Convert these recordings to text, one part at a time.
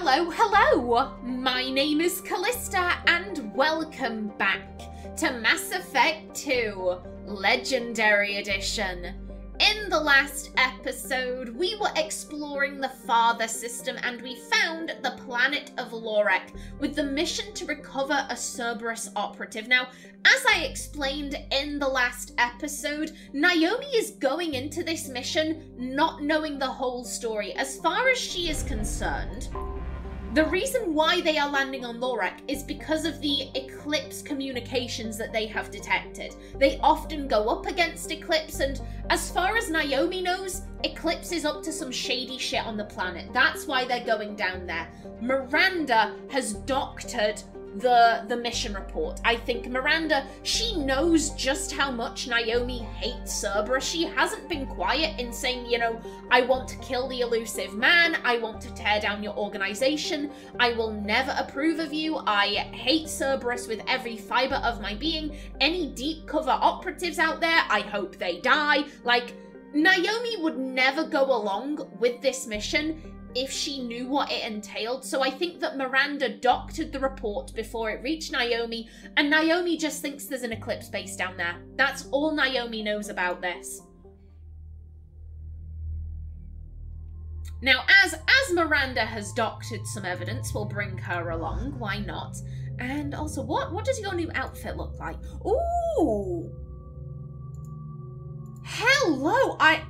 Hello! My name is Callista and welcome back to Mass Effect 2 Legendary Edition. In the last episode, we were exploring the Father system and we found the planet of Lorek with the mission to recover a Cerberus operative. Now, as I explained in the last episode, Naomi is going into this mission not knowing the whole story. As far as she is concerned, the reason why they are landing on Lorek is because of the Eclipse communications that they have detected. They often go up against Eclipse, and as far as Naomi knows, Eclipse is up to some shady shit on the planet. That's why they're going down there. Miranda has doctored the mission report. I think Miranda, she knows just how much Naomi hates Cerberus. She hasn't been quiet in saying, you know, I want to kill the elusive man, I want to tear down your organization, I will never approve of you, I hate Cerberus with every fiber of my being, any deep cover operatives out there, I hope they die. Like, Naomi would never go along with this mission if she knew what it entailed, so I think that Miranda doctored the report before it reached Naomi, and Naomi just thinks there's an Eclipse base down there. That's all Naomi knows about this. Now, as Miranda has doctored some evidence, we'll bring her along, why not? And also, what does your new outfit look like? Ooh! Hello! I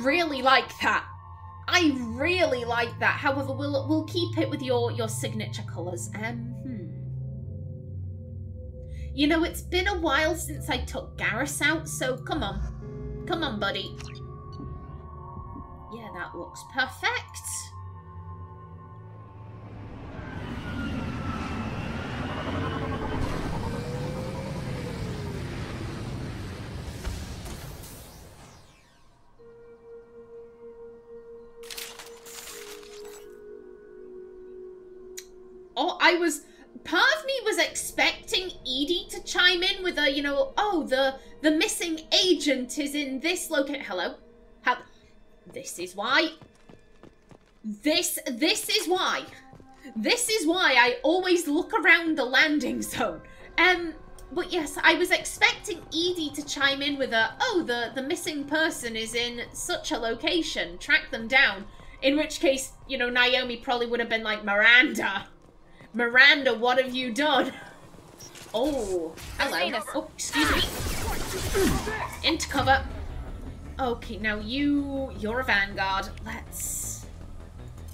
really like that. I really like that. However, we'll keep it with your signature colours. You know, it's been a while since I took Garrus out, so come on. Come on, buddy. Yeah, that looks perfect. Oh, part of me was expecting Edie to chime in with a, you know, oh, the missing agent is in this location. Hello? This is why. This is why I always look around the landing zone. But yes, I was expecting Edie to chime in with a, oh, the missing person is in such a location. Track them down. In which case, you know, Naomi probably would have been like, Miranda, what have you done? Oh, hello. Oh, excuse me. Into cover. Okay, now you're a vanguard. Let's...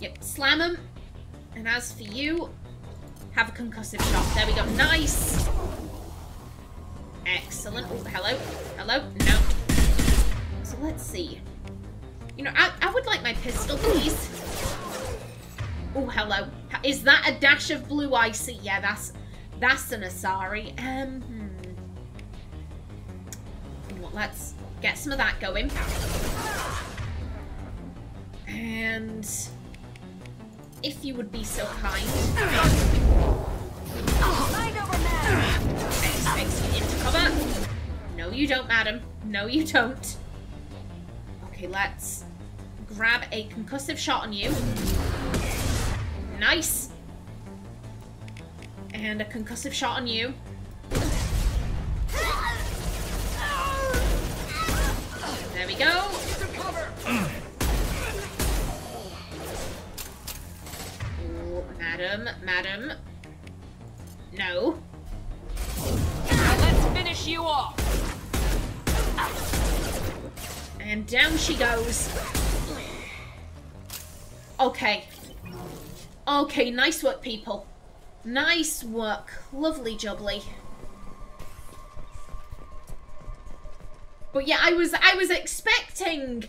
Yep, slam him. And as for you, have a concussive shot. There we go. Nice. Excellent. Oh, hello. Hello. No. So let's see. You know, I would like my pistol, please. Oh, hello. Is that a dash of blue icy? Yeah, that's an Asari. Well, let's get some of that going. And if you would be so kind. Into cover. No, you don't, madam. No, you don't. Okay, let's grab a concussive shot on you. Nice. And a concussive shot on you. There we go. Oh, madam. No. Now let's finish you off. And down she goes. Okay. Okay, nice work, people. Nice work. Lovely jubbly. But yeah, I was expecting,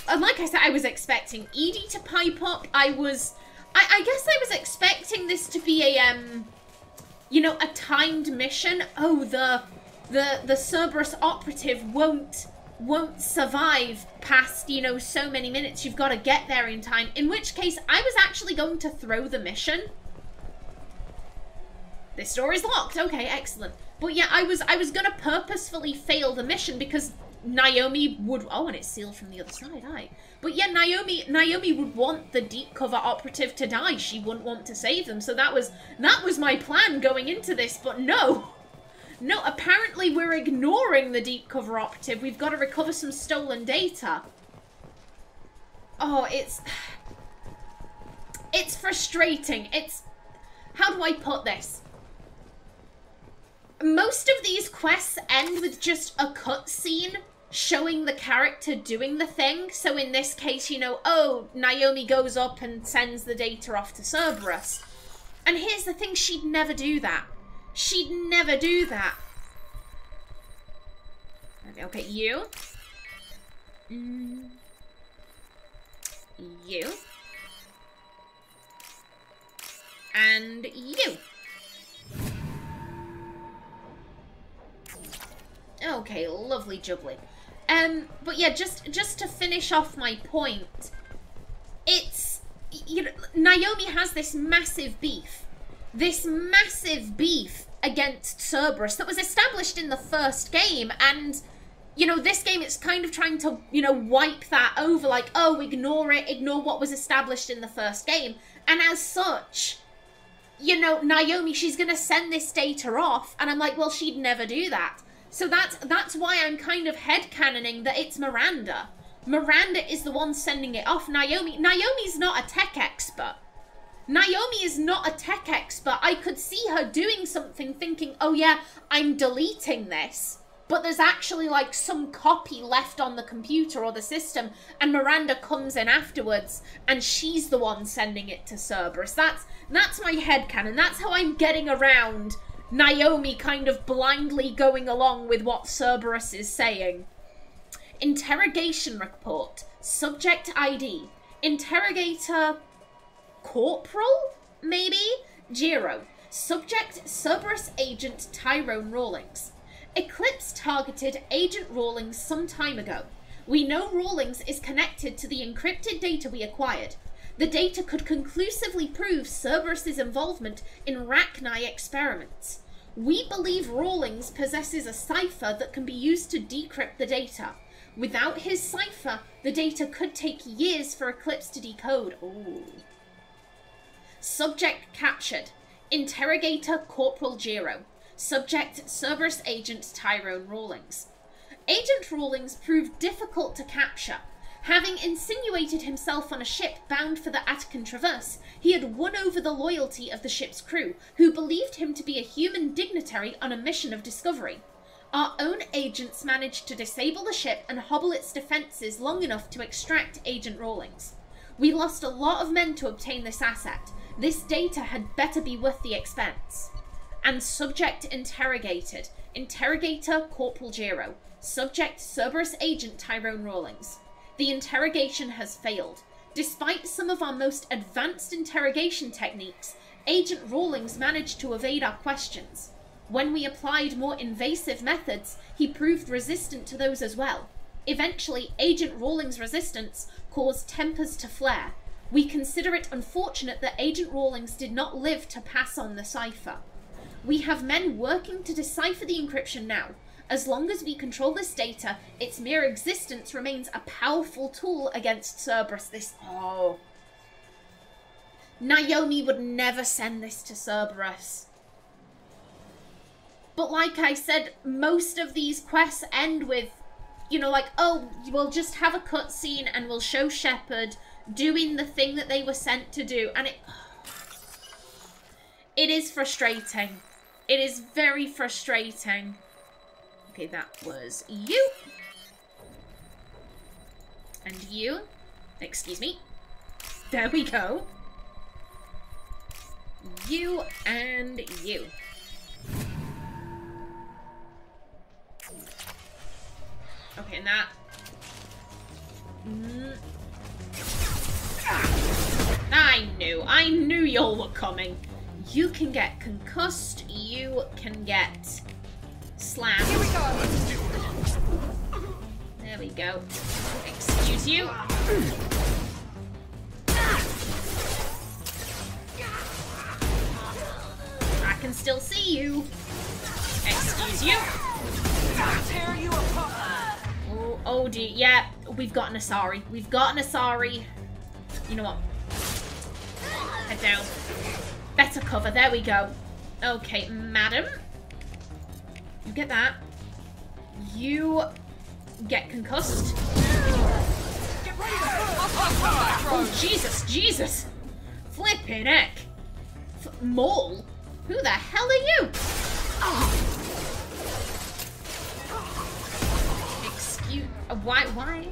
and like I said, I was expecting Edie to pipe up. I guess I was expecting this to be a, you know, a timed mission. Oh, the Cerberus operative won't survive past, you know, so many minutes. You've got to get there in time. In which case, I was actually going to throw the mission. This door is locked. Okay, excellent. But yeah, I was going to purposefully fail the mission because Naomi would... Oh, and it's sealed from the other side, aye. But yeah, Naomi would want the deep cover operative to die. She wouldn't want to save them. So that was my plan going into this, but no. No, apparently we're ignoring the deep cover operative. We've got to recover some stolen data. Oh, it's frustrating. How do I put this? Most of these quests end with just a cutscene showing the character doing the thing. So in this case, you know, oh, Naomi goes up and sends the data off to Cerberus. And here's the thing, she'd never do that. She'd never do that. Okay, you. You. And you. Okay, lovely jubbly. But yeah, just to finish off my point, it's, you know, Naomi has this massive beef against Cerberus that was established in the first game, and, you know, this game it's kind of trying to, you know, wipe that over, like, oh, ignore it, ignore what was established in the first game, and as such, you know, Naomi, she's gonna send this data off, and I'm like, well, she'd never do that. So that's why I'm kind of headcanoning that it's Miranda. Miranda is the one sending it off. Naomi's not a tech expert. Naomi is not a tech expert. I could see her doing something thinking, oh yeah, I'm deleting this. But there's actually like some copy left on the computer or the system, and Miranda comes in afterwards and she's the one sending it to Cerberus. That's my headcanon. That's how I'm getting around Naomi kind of blindly going along with what Cerberus is saying. Interrogation report. Subject ID. Interrogator Corporal? Maybe? Jiro. Subject Cerberus Agent Tyrone Rawlings. Eclipse targeted Agent Rawlings some time ago. We know Rawlings is connected to the encrypted data we acquired. The data could conclusively prove Cerberus's involvement in Rachni experiments. We believe Rawlings possesses a cipher that can be used to decrypt the data. Without his cipher, the data could take years for Eclipse to decode. Ooh. Subject captured. Interrogator Corporal Jiro. Subject Cerberus Agent Tyrone Rawlings. Agent Rawlings proved difficult to capture. Having insinuated himself on a ship bound for the Attican Traverse, he had won over the loyalty of the ship's crew, who believed him to be a human dignitary on a mission of discovery. Our own agents managed to disable the ship and hobble its defences long enough to extract Agent Rawlings. We lost a lot of men to obtain this asset. This data had better be worth the expense. And subject interrogated. Interrogator Corporal Jiro. Subject Cerberus Agent Tyrone Rawlings. The interrogation has failed. Despite some of our most advanced interrogation techniques, Agent Rawlings managed to evade our questions. When we applied more invasive methods, he proved resistant to those as well. Eventually, Agent Rawlings' resistance caused tempers to flare. We consider it unfortunate that Agent Rawlings did not live to pass on the cipher. We have men working to decipher the encryption now. As long as we control this data, its mere existence remains a powerful tool against Cerberus. Oh. Naomi would never send this to Cerberus. But like I said, most of these quests end with, you know, like, oh, we'll just have a cutscene and we'll show Shepard doing the thing that they were sent to do. And it is frustrating. It is very frustrating. Okay, that was you. And you. Excuse me. There we go. You and you. Okay, and that... I knew y'all were coming. You can get concussed, you can get slammed. Here we go. There we go. Excuse you. I can still see you. Excuse you. Tear you apart. Oh dear. Yeah, we've got an Asari. We've got an Asari. You know what? Head down. Better cover. There we go. Okay, madam. You get that. You get concussed. Oh, Jesus, Jesus. Flipping heck. Mole? Who the hell are you? Excuse... why?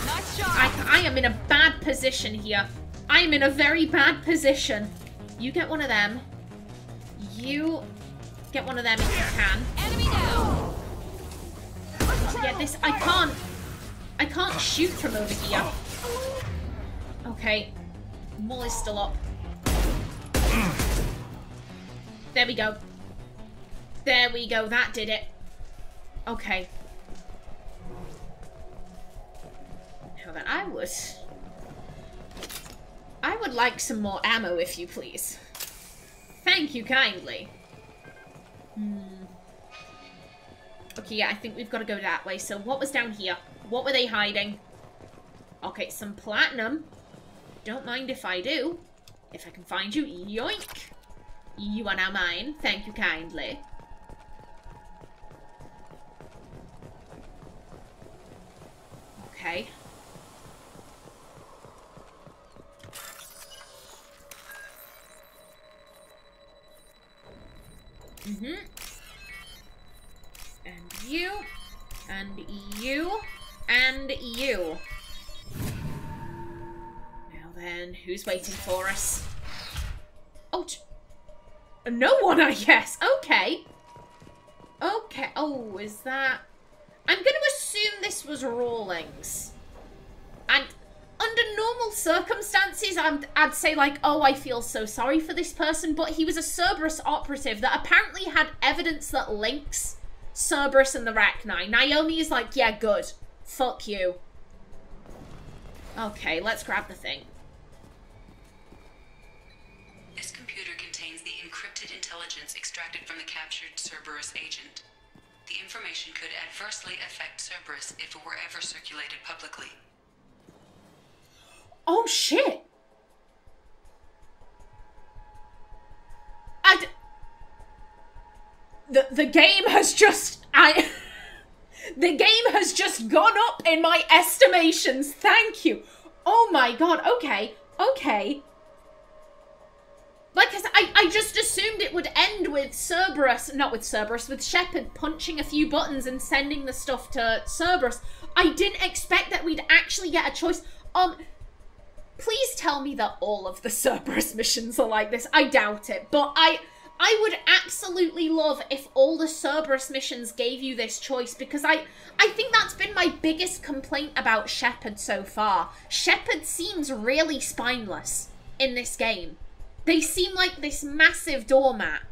Nice job. I am in a bad position here. I am in a very bad position. You get one of them. You get one of them if you can. Enemy down. Yeah, this... I can't shoot from over here. Okay. Mole is still up. There we go. There we go. That did it. Okay. Now then, I would like some more ammo, if you please. Thank you kindly. Okay, yeah, I think we've got to go that way. So what was down here? What were they hiding? Okay, some platinum. Don't mind if I do. If I can find you. Yoink. You are now mine. Thank you kindly. Okay. And you. And you. And you. Now then, who's waiting for us? Oh, no one, I guess. Okay. Okay. Oh, is that... I'm going to assume this was Rawlings. And under normal circumstances, I'd say like, oh, I feel so sorry for this person. But he was a Cerberus operative that apparently had evidence that links Cerberus and the Rachni. Naomi is like, yeah, good. Fuck you. Okay, let's grab the thing. This computer contains the encrypted intelligence extracted from the captured Cerberus agent. The information could adversely affect Cerberus if it were ever circulated publicly. Oh, shit! The game has just... The game has just gone up in my estimations. Thank you. Oh my god. Okay. Okay. Like I just assumed it would end with Cerberus, not with Cerberus, with Shepard punching a few buttons and sending the stuff to Cerberus. I didn't expect that we'd actually get a choice. Please tell me that all of the Cerberus missions are like this. I doubt it, but I would absolutely love if all the Cerberus missions gave you this choice, because I think that's been my biggest complaint about Shepard so far. Shepard seems really spineless in this game. They seem like this massive doormat.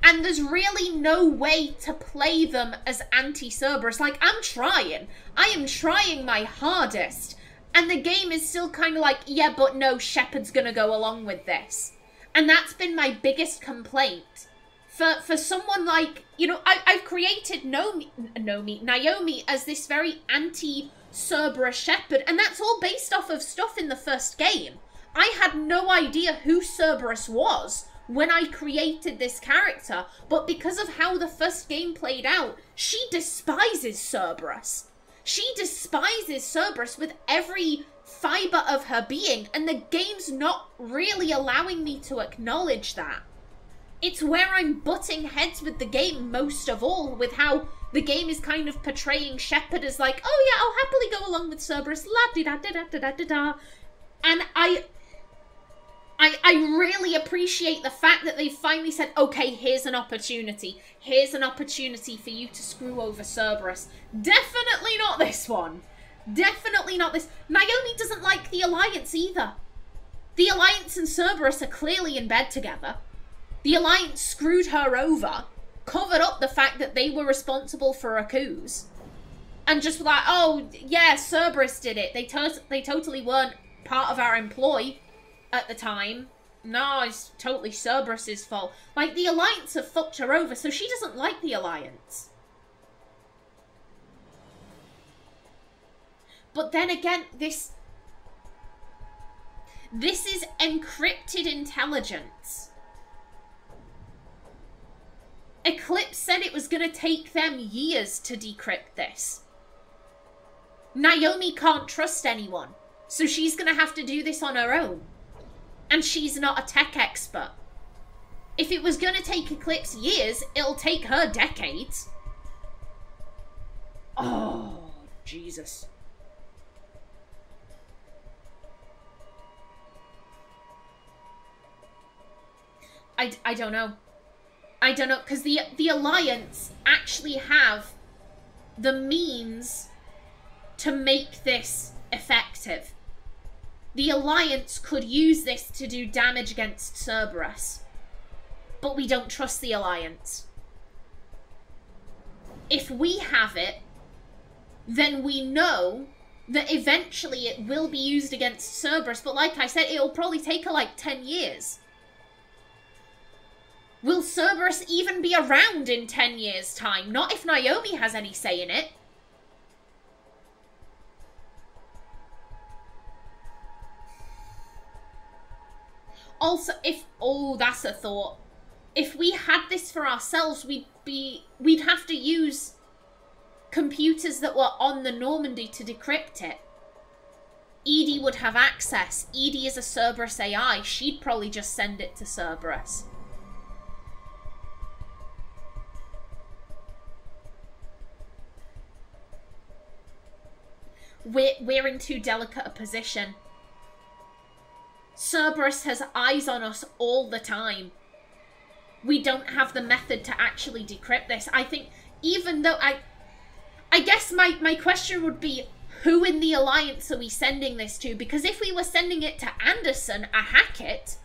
And there's really no way to play them as anti-Cerberus. Like, I'm trying. I am trying my hardest. And the game is still kind of like, yeah, but no, Shepard's gonna go along with this. And that's been my biggest complaint. For someone like, you know, I've created Naomi as this very anti-Cerberus Shepard, and that's all based off of stuff in the first game. I had no idea who Cerberus was when I created this character, but because of how the first game played out, she despises Cerberus. She despises Cerberus with every fiber of her being, and the game's not really allowing me to acknowledge that. It's where I'm butting heads with the game most of all, with how the game is kind of portraying Shepard as like, oh yeah, I'll happily go along with Cerberus, la-di-da-da-da-da-da-da. And I really appreciate the fact that they finally said, okay, here's an opportunity. Here's an opportunity for you to screw over Cerberus. Definitely not this one. Definitely not this. Naomi doesn't like the Alliance either. The Alliance and Cerberus are clearly in bed together. The Alliance screwed her over, covered up the fact that they were responsible for a coups, and just like, oh, yeah, Cerberus did it. They totally weren't part of our employ at the time. no, it's totally Cerberus's fault. Like, the Alliance have fucked her over, so she doesn't like the Alliance. But then again, this is encrypted intelligence. Eclipse said it was going to take them years to decrypt this. Naomi can't trust anyone, so she's going to have to do this on her own. And she's not a tech expert. If it was going to take Eclipse years, it'll take her decades. Oh, Jesus. I don't know. I don't know, because the Alliance actually have the means to make this effective. The Alliance could use this to do damage against Cerberus. But we don't trust the Alliance. If we have it, then we know that eventually it will be used against Cerberus. But like I said, it'll probably take her like 10 years. Will Cerberus even be around in 10 years' time? Not if Naomi has any say in it. Also, oh, that's a thought. If we had this for ourselves, we'd have to use computers that were on the Normandy to decrypt it. Edie would have access. Edie is a Cerberus AI. She'd probably just send it to Cerberus. We're in too delicate a position. Cerberus has eyes on us all the time. We don't have the method to actually decrypt this. I think, even though I guess my question would be, who in the Alliance are we sending this to? Because if we were sending it to Anderson, a Hackett,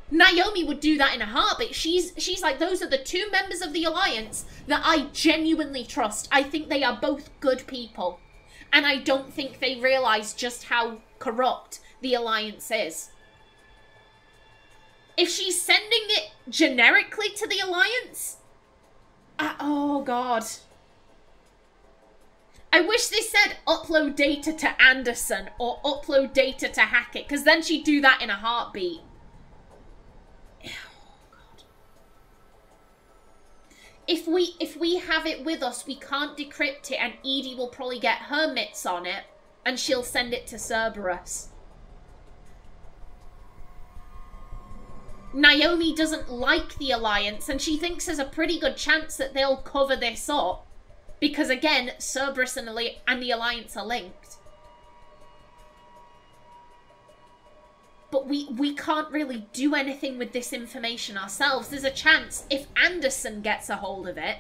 Naomi would do that in a heartbeat. She's like, those are the two members of the Alliance that I genuinely trust. I think they are both good people. And I don't think they realise just how corrupt the Alliance is. If she's sending it generically to the Alliance... oh, God. I wish they said upload data to Anderson or upload data to Hackett, because then she'd do that in a heartbeat. If we have it with us, we can't decrypt it, and Edie will probably get her mitts on it, and she'll send it to Cerberus. Naomi doesn't like the Alliance, and she thinks there's a pretty good chance that they'll cover this up, because again, Cerberus and the Alliance are linked. But we can't really do anything with this information ourselves. There's a chance if Anderson gets a hold of it,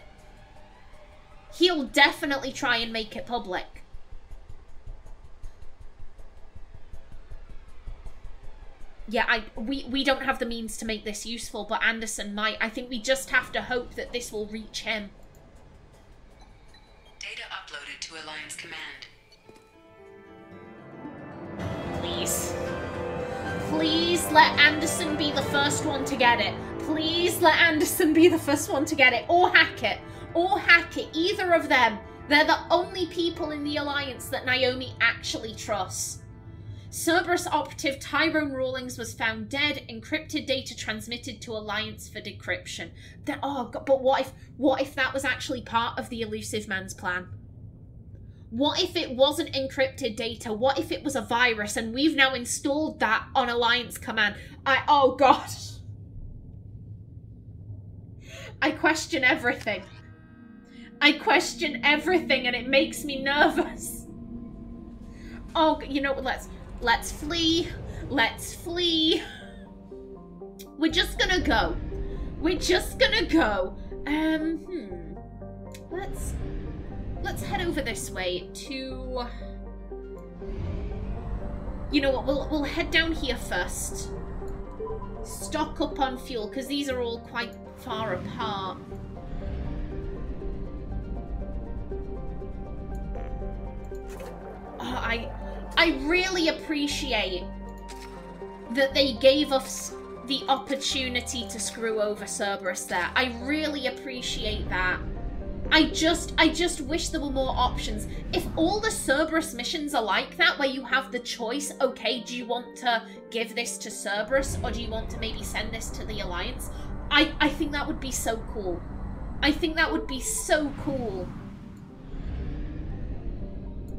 he'll definitely try and make it public. Yeah, we don't have the means to make this useful, but Anderson might. I think we just have to hope that this will reach him. Data uploaded to Alliance Command. Please. Please let Anderson be the first one to get it. Please let Anderson be the first one to get it. Or Hackett. Or Hackett. Either of them. They're the only people in the Alliance that Naomi actually trusts. Cerberus operative Tyrone Rawlings was found dead. Encrypted data transmitted to Alliance for decryption. Oh God, but what if that was actually part of the Elusive Man's plan? What if it wasn't encrypted data? What if it was a virus and we've now installed that on Alliance Command? Oh God. I question everything. I question everything, and it makes me nervous. Oh, you know what, let's flee. Let's flee. We're just gonna go. We're just gonna go. Let's head over this way to... You know what, we'll head down here first. Stock up on fuel, because these are all quite far apart. Oh, I really appreciate that they gave us the opportunity to screw over Cerberus there. I really appreciate that. I just wish there were more options. If all the Cerberus missions are like that, where you have the choice, okay, do you want to give this to Cerberus, or do you want to maybe send this to the Alliance? I think that would be so cool. I think that would be so cool.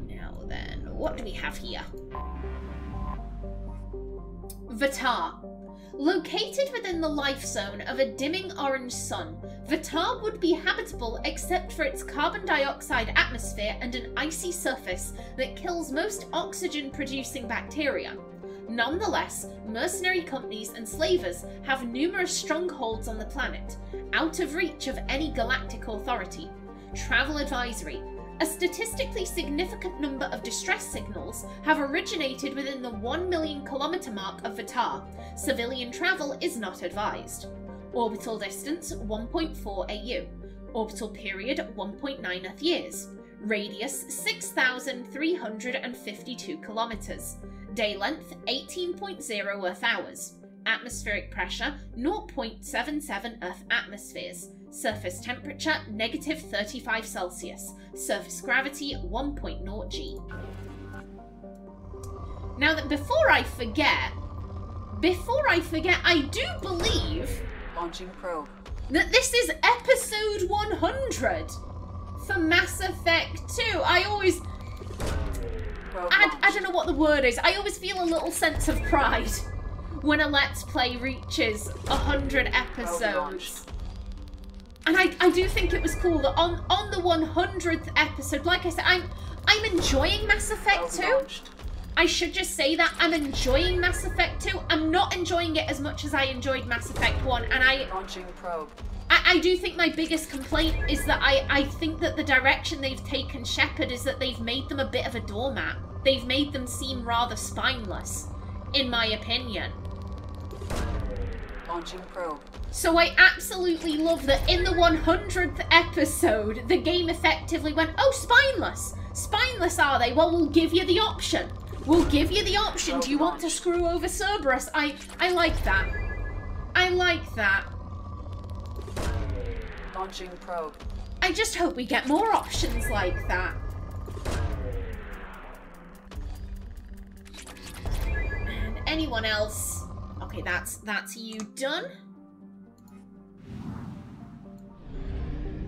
Now then, what do we have here? Vatar. Located within the life zone of a dimming orange sun, Vatar would be habitable except for its carbon dioxide atmosphere and an icy surface that kills most oxygen-producing bacteria. Nonetheless, mercenary companies and slavers have numerous strongholds on the planet, out of reach of any galactic authority. Travel advisory. A statistically significant number of distress signals have originated within the 1 million kilometer mark of Vatar. Civilian travel is not advised. Orbital distance 1.4 AU. Orbital period 1.9 Earth years. Radius 6,352 kilometers. Day length 18.0 Earth hours. Atmospheric pressure 0.77 Earth atmospheres. Surface temperature -35 Celsius. Surface gravity 1.0 G. Now that before I forget, I do believe Launching probe. that this is episode 100 for Mass Effect 2. I don't know what the word is. I always feel a little sense of pride when a Let's Play reaches 100 episodes. And I do think it was cool that on the 100th episode, like I said, I'm enjoying Mass Effect 2. I should just say that I'm enjoying Mass Effect 2. I'm not enjoying it as much as I enjoyed Mass Effect 1, and Launching probe. I do think my biggest complaint is that I think that the direction they've taken Shepard is that they've made them a bit of a doormat. They've made them seem rather spineless, in my opinion. Launching probe. So I absolutely love that in the 100th episode, the game effectively went, oh, spineless. Spineless are they? Well, we'll give you the option. We'll give you the option. Do you want to screw over Cerberus? I like that. I like that. Launching probe. I just hope we get more options like that. And anyone else? Okay, that's you done.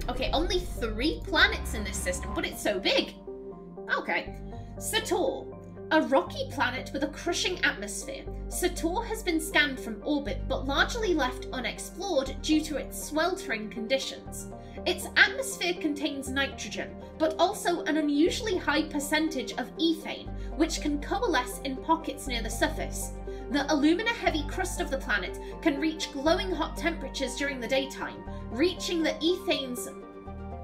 Okay, only 3 planets in this system, but it's so big. Okay. Sator. A rocky planet with a crushing atmosphere, Sator has been scanned from orbit but largely left unexplored due to its sweltering conditions. Its atmosphere contains nitrogen, but also an unusually high percentage of ethane, which can coalesce in pockets near the surface. The alumina-heavy crust of the planet can reach glowing hot temperatures during the daytime, reaching the ethane's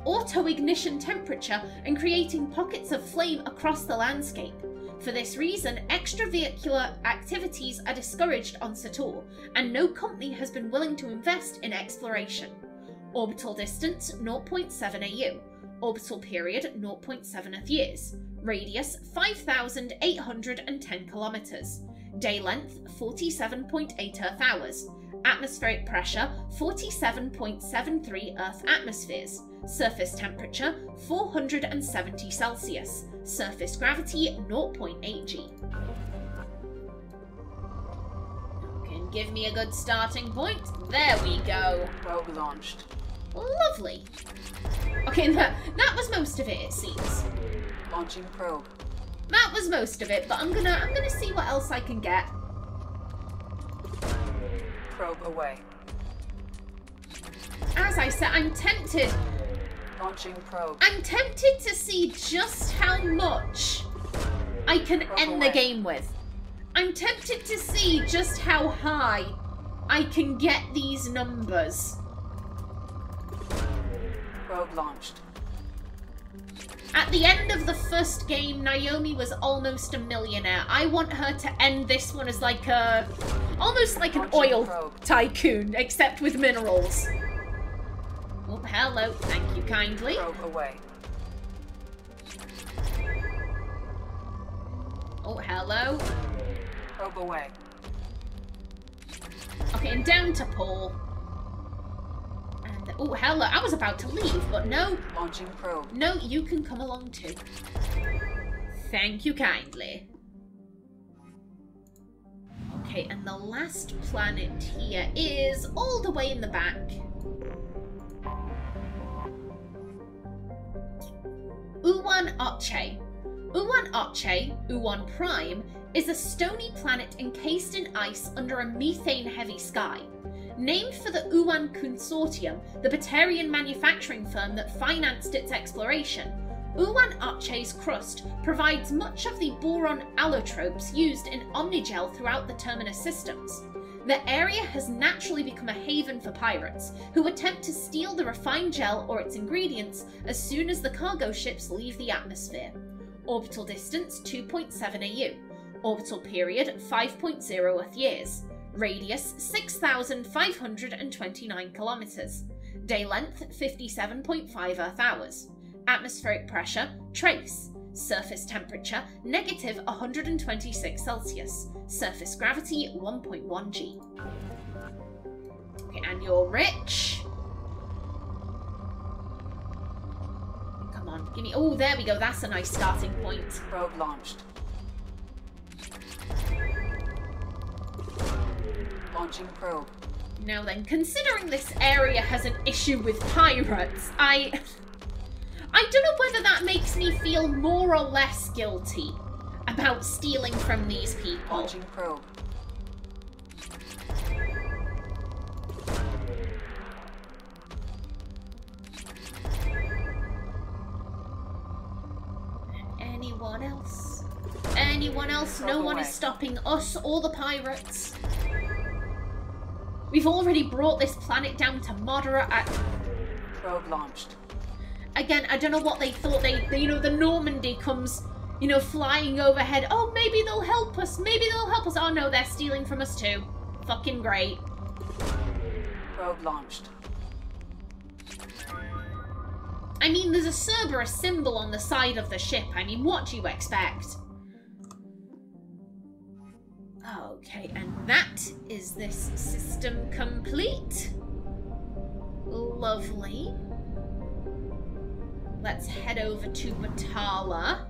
auto-ignition temperature and creating pockets of flame across the landscape. For this reason, extravehicular activities are discouraged on Sator, and no company has been willing to invest in exploration. Orbital distance 0.7 AU. Orbital period 0.7 Earth years. Radius 5,810 kilometers. Day length 47.8 Earth hours. Atmospheric pressure 47.73 Earth atmospheres. Surface temperature 470 Celsius. Surface gravity 0.8 G. Can give me a good starting point. There we go. Probe launched. Lovely. Okay, that was most of it seems. Launching probe. That was most of it, but I'm gonna see what else I can get. Probe away. As I said, I'm tempted. Launching probe. I'm tempted to see just how much I can end the game with. I'm tempted to see just how high I can get these numbers. Probe launched. At the end of the first game, Naomi was almost a millionaire. I want her to end this one as like a... almost like an oil tycoon, except with minerals. Oh, hello. Thank you kindly. Probe away. Oh, hello. Probe away. Okay, and down to Paul. And, oh, hello. I was about to leave, but no. Launching probe. No, you can come along too. Thank you kindly. Okay, and the last planet here is all the way in the back. Uwan Otche. Uwan Otche, Uwan Prime, is a stony planet encased in ice under a methane-heavy sky. Named for the Uwan Consortium, the Batarian manufacturing firm that financed its exploration, Uwan Otche's crust provides much of the boron allotropes used in Omnigel throughout the Terminus systems. The area has naturally become a haven for pirates, who attempt to steal the refined gel or its ingredients as soon as the cargo ships leave the atmosphere. Orbital distance 2.7 AU. Orbital period 5.0 Earth years. Radius 6,529 kilometers. Day length 57.5 Earth hours. Atmospheric pressure trace. Surface temperature negative 126 Celsius. Surface gravity 1.1 G. Okay, and you're rich. Come on, give me. Oh, there we go. That's a nice starting point. Probe launched. Launching probe. Now then, considering this area has an issue with pirates, I don't know whether that makes me feel more or less guilty about stealing from these people. Launching probe. Anyone else? Anyone else? No one is stopping us or the pirates. We've already brought this planet down to moderate. Probe launched. Again, I don't know what they thought. They you know, the Normandy comes, you know, flying overhead. Oh, maybe they'll help us. Maybe they'll help us. Oh no, they're stealing from us too. Fucking great. Probe launched. I mean, there's a Cerberus symbol on the side of the ship. I mean, what do you expect? Okay, and that is this system complete. Lovely. Let's head over to Batala.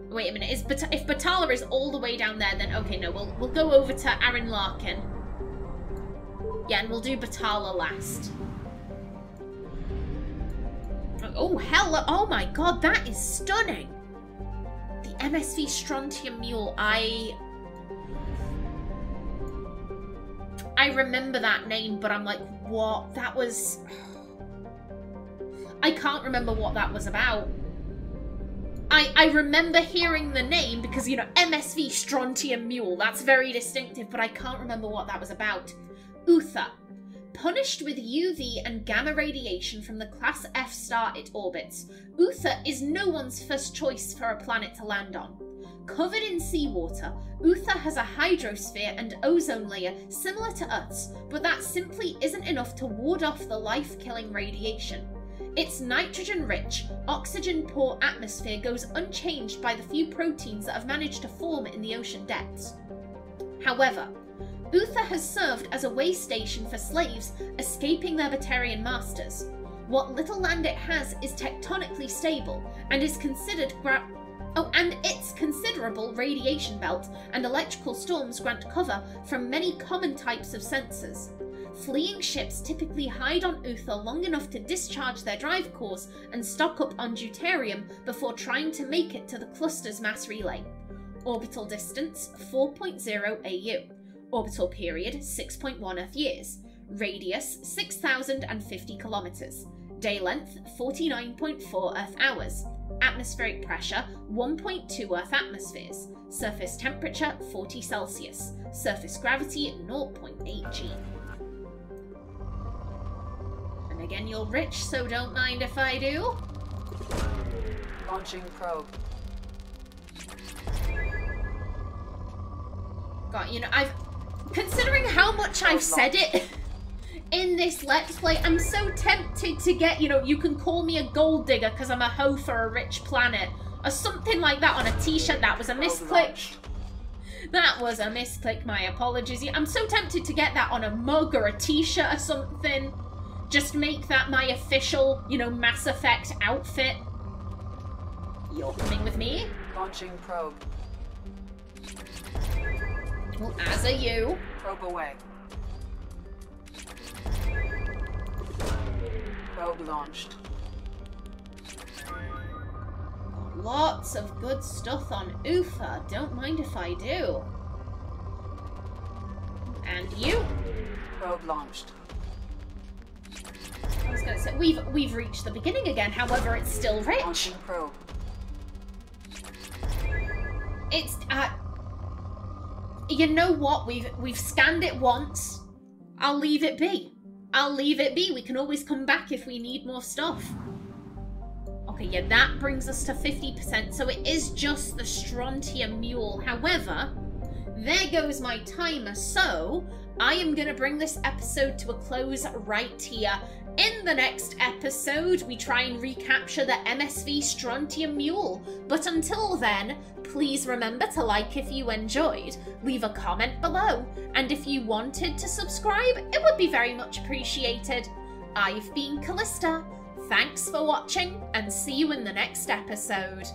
Wait a minute, if Batala is all the way down there, then okay, no, we'll go over to Aaron Larkin. Yeah, and we'll do Batala last. Oh, hell, oh my god, that is stunning. The MSV Strontium Mule, I remember that name, but I'm like, what? That was... I can't remember what that was about. I remember hearing the name because, you know, MSV Strontium Mule, that's very distinctive, but I can't remember what that was about. Uther. Punished with UV and gamma radiation from the Class F star it orbits, Uther is no one's first choice for a planet to land on. Covered in seawater, Uther has a hydrosphere and ozone layer similar to Earth's, but that simply isn't enough to ward off the life-killing radiation. Its nitrogen-rich, oxygen-poor atmosphere goes unchanged by the few proteins that have managed to form in the ocean depths. However, Uther has served as a way station for slaves escaping their Batarian masters. What little land it has is tectonically stable and is considered its considerable radiation belt and electrical storms grant cover from many common types of sensors. Fleeing ships typically hide on Uther long enough to discharge their drive cores and stock up on deuterium before trying to make it to the cluster's mass relay. Orbital distance 4.0 AU. Orbital period 6.1 Earth years. Radius 6,050 kilometers. Day length 49.4 Earth hours. Atmospheric pressure 1.2 Earth atmospheres. Surface temperature 40 Celsius. Surface gravity 0.8 G. And again, you're rich, so don't mind if I do. Launching probe. God, you know, considering how much I've said it in this Let's Play, I'm so tempted to get, you know, you can call me a gold digger because I'm a hoe for a rich planet, or something like that on a t-shirt. That was a misclick. That was a misclick, my apologies. I'm so tempted to get that on a mug or a t-shirt or something. Just make that my official, you know, Mass Effect outfit. You're coming with me? Launching probe. Well, as are you. Probe away. Probe launched. Lots of good stuff on Ufa. Don't mind if I do. And you? Probe launched. I was gonna say we've reached the beginning again. However, it's still rich. Launching probe. It's you know what? We've scanned it once. I'll leave it be. I'll leave it be. We can always come back if we need more stuff. Okay, yeah, that brings us to 50%, so it is just the strontium mule. However, there goes my timer, so I am going to bring this episode to a close right here. In the next episode, we try and recapture the MSV Strontium Mule. But until then, please remember to like if you enjoyed, leave a comment below, and if you wanted to subscribe, it would be very much appreciated. I've been Callista. Thanks for watching, and see you in the next episode.